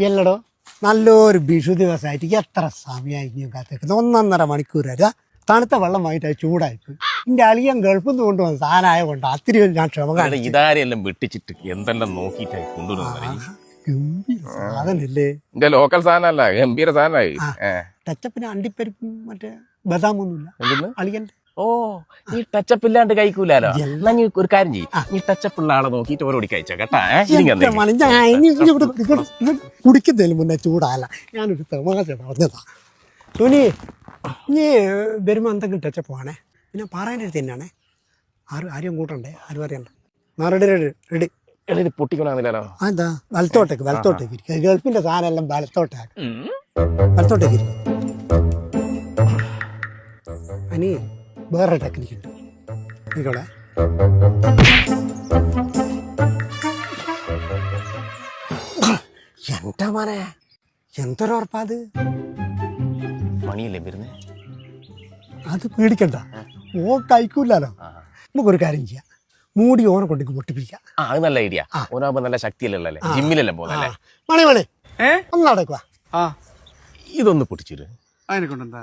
എല്ലടോ നല്ലൊരു വിഷു ദിവസമായിട്ട് എത്ര സമയമായി ഞാൻ കാത്തേക്കുന്നത് 1.5 മണിക്കൂറായിരുന്നു തണുത്ത വെള്ളം വാങ്ങിയിട്ട് ചൂടായിപ്പോയി എൻ്റെ അളിയൻ ഗൾഫിൽ നിന്ന് കൊണ്ടുവന്ന സാധനമായ കൊണ്ട് അത്തിരി ഞാൻ ക്ഷമ കാണിച്ചു. ഇതാരെല്ലാം വെട്ടിച്ചിട്ട് എന്തെല്ലാം നോക്കിട്ടായി കൊണ്ടുവരുന്നത് സാധനല്ലേ എന്റെ ലോക്കൽ സാധനല്ല ഗംഭീര സാധനമായി. ടച്ചപ്പിന് അണ്ടിപ്പരിപ്പും മറ്റേ ബദാമൊന്നുമില്ല അളിയൻ്റെ. ഓ നീ ടച്ചപ്പ് ഇല്ലാണ്ട് കഴിക്കൂലോ. എന്നാ നീ ഒരു കാര്യം ചെയ്യും, നീ ടച്ചപ്പ് ഉള്ള ആളെ നോക്കിയിട്ട് ഓരോടി കഴിച്ചോ കേട്ടാ. കുടിക്കുന്നതിന് മുന്നേ ചൂടാല്ല. ഞാനൊരു തമാശ പറഞ്ഞതാ. തുനി നീ വരുമ്പോൾ എന്തെങ്കിലും ടച്ചപ്പ് വേണേ, പിന്നെ പറയാനൊരു തന്നെയാണേ. ആരും കൂട്ടണ്ടേ, ആരും അറിയണ്ട. റെഡി പൊട്ടിക്കണമെന്നില്ലല്ലോ. അതെന്താ വലത്തോട്ടേക്ക് ഇരിക്കുക. ഗൾഫിന്റെ സാധനം എല്ലാം വലത്തോട്ടേക്ക് ഇരിക്കും. അനി വേറെ ടെക്നിക്ക് ഉണ്ട് എനിക്കവിടെ. എന്താ മോനെ എന്തൊരു ഉറപ്പാ അത്? മണിയല്ലേ വരുന്നേ, അത് പേടിക്കണ്ട, ഓ കഴിക്കൂലോ. നമുക്കൊരു കാര്യം ചെയ്യാം, മൂടി ഓനെ കൊണ്ടേക്ക് പൊട്ടിപ്പിക്കാം. അത് നല്ല ഐഡിയ. ഓനാകുമ്പോ നല്ല ശക്തിയല്ലേ, ജിമ്മിലെല്ലാം പോകുന്നല്ലേ. മണി ഒന്ന് നടക്കുക, ഇതൊന്ന് പൊട്ടിച്ചിട്ട് അതിനെ കൊണ്ടെന്താ